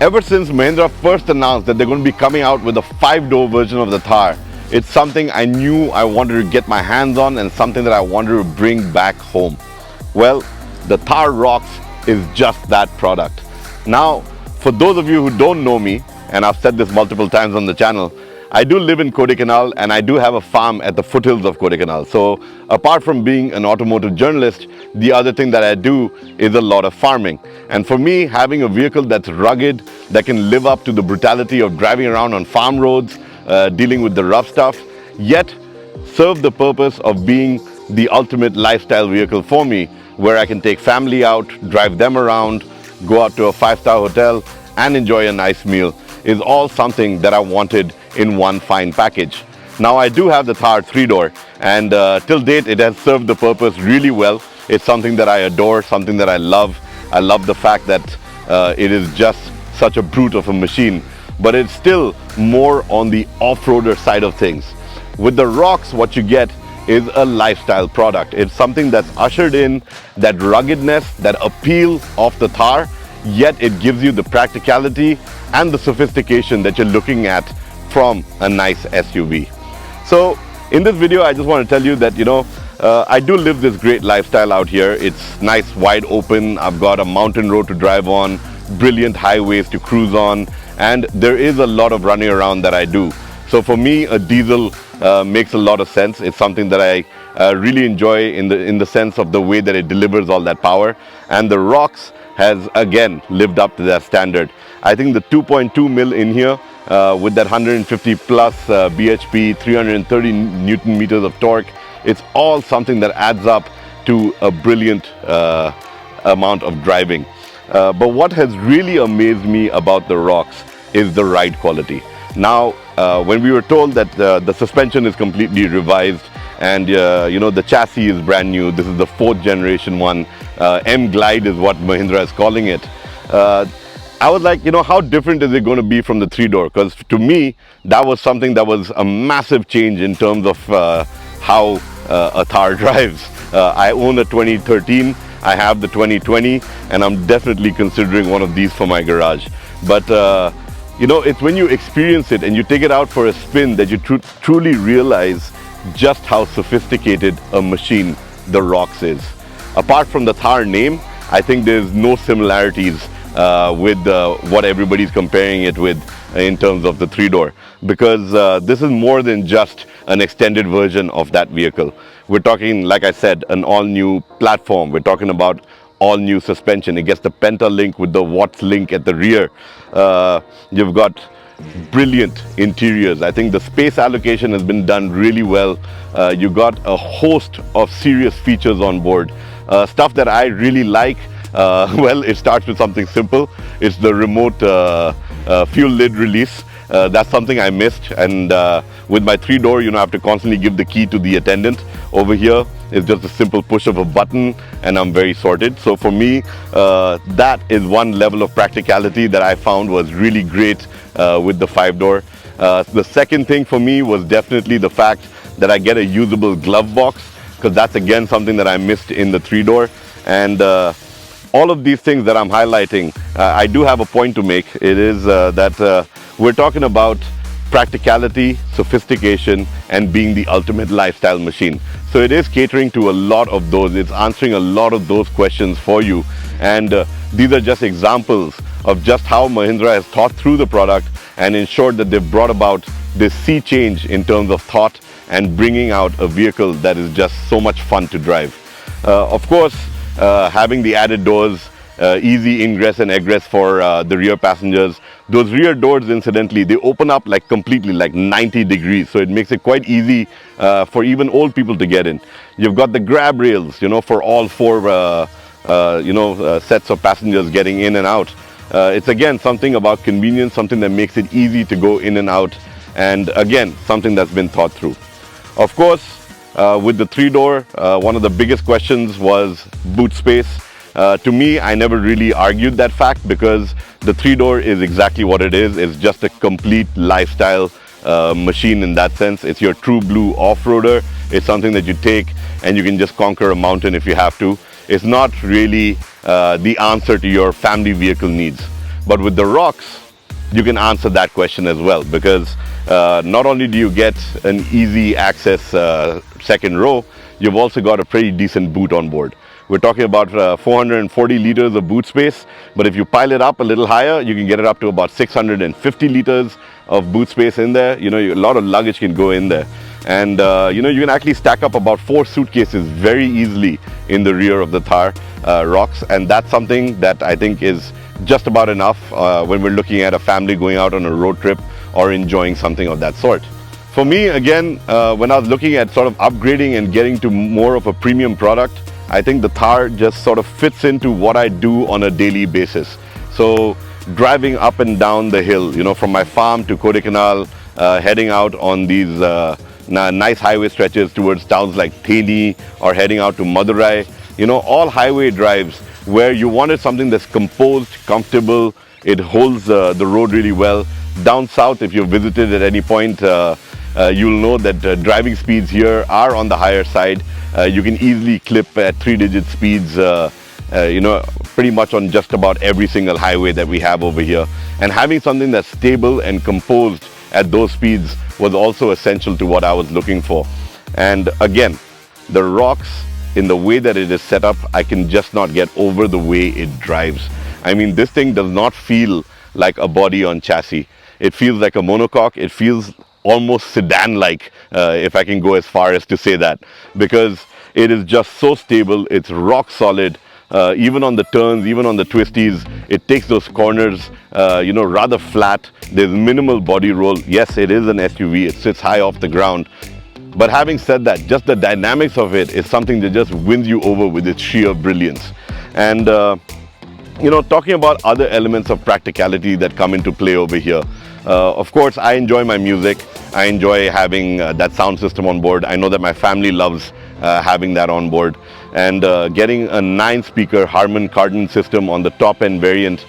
Ever since Mahindra first announced that they're going to be coming out with a 5-door version of the Thar, it's something I knew I wanted to get my hands on and something that I wanted to bring back home. Well, the Thar ROXX is just that product. Now, for those of you who don't know me, and I've said this multiple times on the channel, I do live in Kodaikanal and I do have a farm at the foothills of Kodaikanal. So apart from being an automotive journalist, the other thing that I do is a lot of farming. And for me, having a vehicle that's rugged, that can live up to the brutality of driving around on farm roads, dealing with the rough stuff, yet serve the purpose of being the ultimate lifestyle vehicle for me, where I can take family out, drive them around, go out to a 5-star hotel and enjoy a nice meal, is all something that I wanted in one fine package. Now I do have the Thar 3-door, and till date it has served the purpose really well. It's something that I adore, something that I love. I love the fact that it is just such a brute of a machine, but it's still more on the off-roader side of things. With the ROXX, what you get is a lifestyle product. It's something that's ushered in that ruggedness, that appeal of the Thar, yet it gives you the practicality and the sophistication that you're looking at from a nice SUV. So in this video, I just want to tell you that, I do live this great lifestyle out here. It's nice, wide open. I've got a mountain road to drive on, brilliant highways to cruise on, and there is a lot of running around that I do. So for me, a diesel makes a lot of sense. It's something that I really enjoy in the sense of the way that it delivers all that power. And the ROXX has again lived up to that standard. I think the 2.2 mil in here with that 150 plus bhp, 330 newton meters of torque, it's all something that adds up to a brilliant amount of driving. But what has really amazed me about the ROXX is the ride quality. Now, when we were told that the suspension is completely revised and the chassis is brand new, this is the 4th generation one, M Glide is what Mahindra is calling it. I was like, how different is it going to be from the 3-door? Because to me, that was something that was a massive change in terms of how a Thar drives. I own a 2013, I have the 2020, and I'm definitely considering one of these for my garage. But it's when you experience it and you take it out for a spin that you truly realize just how sophisticated a machine the ROXX is. Apart from the Thar name, I think there's no similarities with what everybody's comparing it with in terms of the 3-door, because this is more than just an extended version of that vehicle. We're talking, like I said, an all-new platform. We're talking about all-new suspension. It gets the Penta Link with the Watts Link at the rear. You've got brilliant interiors. I think the space allocation has been done really well. You got a host of serious features on board. Stuff that I really like. Well, it starts with something simple. It's the remote fuel lid release. That's something I missed, and with my 3-door, I have to constantly give the key to the attendant. Over here, it's just a simple push of a button and I'm very sorted. So for me, that is one level of practicality that I found was really great with the 5-door. The second thing for me was definitely the fact that I get a usable glove box, because that's again something that I missed in the 3-door. And all of these things that I'm highlighting, I do have a point to make. It is that we're talking about practicality, sophistication, and being the ultimate lifestyle machine. So it is catering to a lot of those. It's answering a lot of those questions for you. And these are just examples of just how Mahindra has thought through the product and ensured that they've brought about this sea change in terms of thought and bringing out a vehicle that is just so much fun to drive. Of course, having the added doors, easy ingress and egress for the rear passengers. Those rear doors, incidentally, they open up like completely, like 90 degrees. So it makes it quite easy for even old people to get in. You've got the grab rails, for all 4, sets of passengers getting in and out. It's again something about convenience, something that makes it easy to go in and out. And again, something that's been thought through. Of course, with the 3-door, one of the biggest questions was boot space. To me, I never really argued that fact, because the 3-door is exactly what it is. It's just a complete lifestyle machine in that sense. It's your true blue off-roader. It's something that you take and you can just conquer a mountain if you have to. It's not really the answer to your family vehicle needs. But with the rocks, you can answer that question as well, because not only do you get an easy access second row, you've also got a pretty decent boot on board. We're talking about 440 liters of boot space, but if you pile it up a little higher, you can get it up to about 650 liters of boot space in there. You know, a lot of luggage can go in there. And you know, you can actually stack up about 4 suitcases very easily in the rear of the Thar rocks, and that's something that I think is just about enough when we're looking at a family going out on a road trip or enjoying something of that sort. For me, again, when I was looking at sort of upgrading and getting to more of a premium product, I think the Thar just sort of fits into what I do on a daily basis. So driving up and down the hill, you know, from my farm to Kodaikanal, heading out on these nice highway stretches towards towns like Theni, or heading out to Madurai, you know, all highway drives where you wanted something that's composed, comfortable, it holds the road really well. Down south, if you've visited at any point, you'll know that driving speeds here are on the higher side. You can easily clip at 3-digit speeds, you know, pretty much on just about every single highway that we have over here. And having something that's stable and composed at those speeds was also essential to what I was looking for. And again, the rocks, in the way that it is set up, I can just not get over the way it drives. I mean, this thing does not feel like a body on chassis. It feels like a monocoque. It feels almost sedan-like, if I can go as far as to say that, because it is just so stable. It's rock solid. Even on the turns, even on the twisties, it takes those corners, you know, rather flat. There's minimal body roll. Yes, it is an SUV. It sits high off the ground. But having said that, just the dynamics of it is something that just wins you over with its sheer brilliance. And, you know, talking about other elements of practicality that come into play over here, of course, I enjoy my music. I enjoy having that sound system on board. I know that my family loves having that on board. And getting a 9-speaker Harman Kardon system on the top end variant,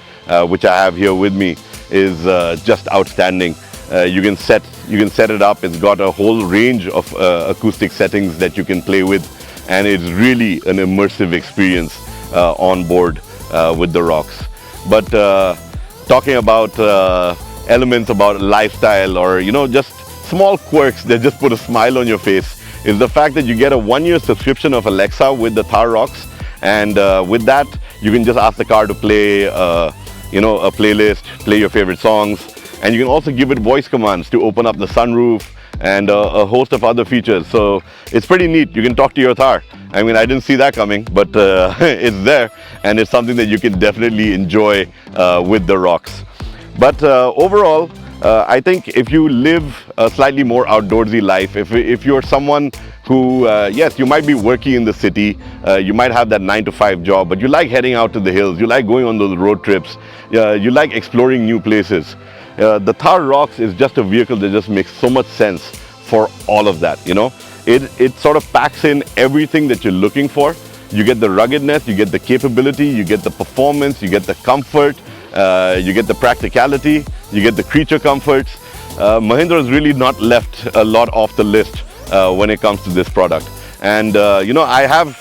which I have here with me, is just outstanding. You can set it up. It's got a whole range of acoustic settings that you can play with, and it's really an immersive experience on board with the rocks. But talking about elements about lifestyle, or you know, just small quirks that just put a smile on your face, is the fact that you get a 1-year subscription of Alexa with the Thar rocks, and with that you can just ask the car to play you know, a playlist, play your favorite songs. And you can also give it voice commands to open up the sunroof and a host of other features. So it's pretty neat. You can talk to your Thar. I mean, I didn't see that coming, but it's there, and it's something that you can definitely enjoy with the rocks. But overall, I think if you live a slightly more outdoorsy life, if you're someone who, yes, you might be working in the city, you might have that 9-to-5 job, but you like heading out to the hills, you like going on those road trips, you like exploring new places. The Thar Rocks is just a vehicle that just makes so much sense for all of that, you know. It sort of packs in everything that you're looking for. You get the ruggedness, you get the capability, you get the performance, you get the comfort, you get the practicality, you get the creature comforts. Mahindra has really not left a lot off the list when it comes to this product. And you know, I have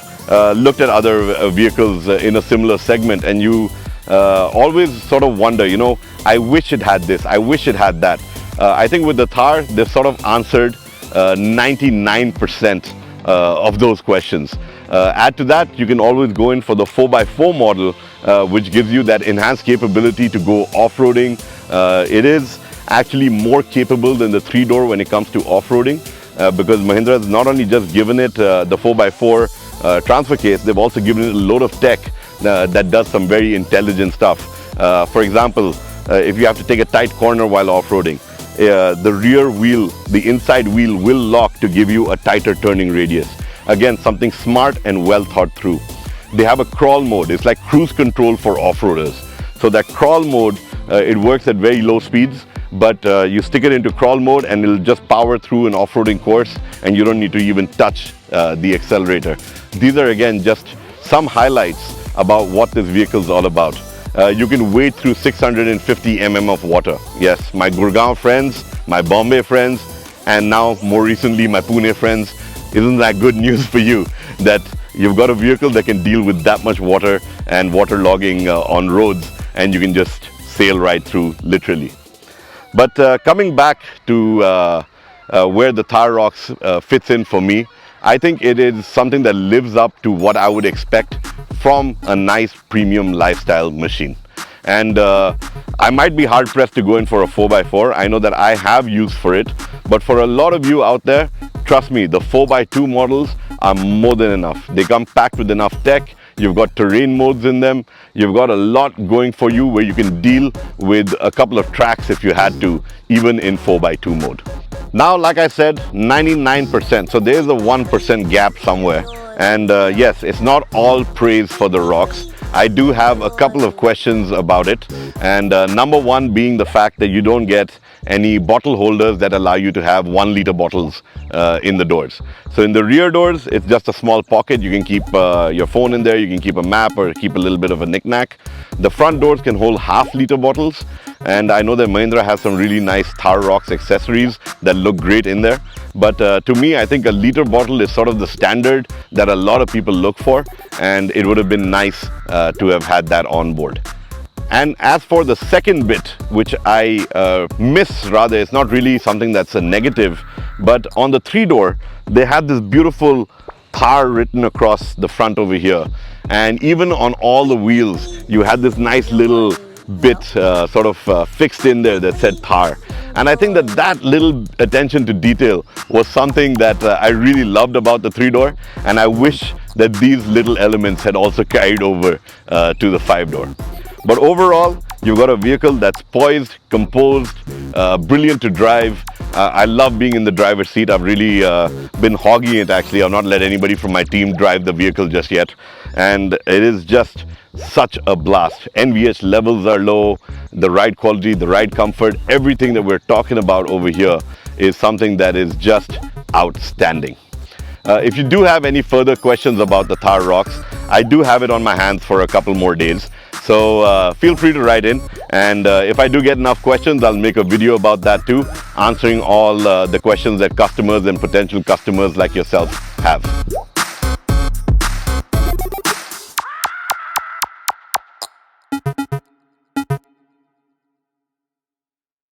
looked at other vehicles in a similar segment, and you always sort of wonder, you know, I wish it had this, I wish it had that. I think with the Thar, they've sort of answered 99% of those questions. Add to that, you can always go in for the 4x4 model, which gives you that enhanced capability to go off-roading. It is actually more capable than the 3-door when it comes to off-roading, because Mahindra has not only just given it the 4x4 transfer case, they've also given it a load of tech that does some very intelligent stuff. For example, if you have to take a tight corner while off-roading, the rear wheel, the inside wheel will lock to give you a tighter turning radius. Again, something smart and well thought through. They have a crawl mode. It's like cruise control for off-roaders. So that crawl mode, it works at very low speeds, but you stick it into crawl mode and it'll just power through an off-roading course, and you don't need to even touch the accelerator. These are again just some highlights about what this vehicle is all about. You can wade through 650 mm of water. Yes, my Gurgaon friends, my Bombay friends, and now more recently my Pune friends. Isn't that good news for you that you've got a vehicle that can deal with that much water and water logging on roads, and you can just sail right through, literally. But coming back to where the Thar ROX fits in for me, I think it is something that lives up to what I would expect from a nice premium lifestyle machine. And I might be hard pressed to go in for a 4x4. I know that I have use for it, but for a lot of you out there, trust me, the 4x2 models are more than enough. They come packed with enough tech. You've got terrain modes in them. You've got a lot going for you where you can deal with a couple of tracks if you had to, even in 4x2 mode. Now, like I said, 99%. So there's a 1% gap somewhere. And yes, it's not all praise for the ROX. I do have a couple of questions about it. And number one being the fact that you don't get any bottle holders that allow you to have 1 liter bottles in the doors. So in the rear doors, it's just a small pocket. You can keep your phone in there, you can keep a map or keep a little bit of a knick-knack. The front doors can hold half-liter bottles. And I know that Mahindra has some really nice Thar ROX accessories that look great in there. But to me, I think a liter bottle is sort of the standard that a lot of people look for. And it would have been nice to have had that on board. And as for the second bit, which I miss rather, it's not really something that's a negative, but on the 3-door, they had this beautiful Thar written across the front over here. And even on all the wheels, you had this nice little bit fixed in there that said Thar. And I think that that little attention to detail was something that I really loved about the 3-door. And I wish that these little elements had also carried over to the 5-door. But overall, you've got a vehicle that's poised, composed, brilliant to drive. I love being in the driver's seat. I've really been hogging it actually. I've not let anybody from my team drive the vehicle just yet. And it is just such a blast. NVH levels are low, the ride quality, the ride comfort, everything that we're talking about over here is something that is just outstanding. If you do have any further questions about the Thar ROX, I do have it on my hands for a couple more days. So feel free to write in, and if I do get enough questions, I'll make a video about that too, answering all the questions that customers and potential customers like yourself have.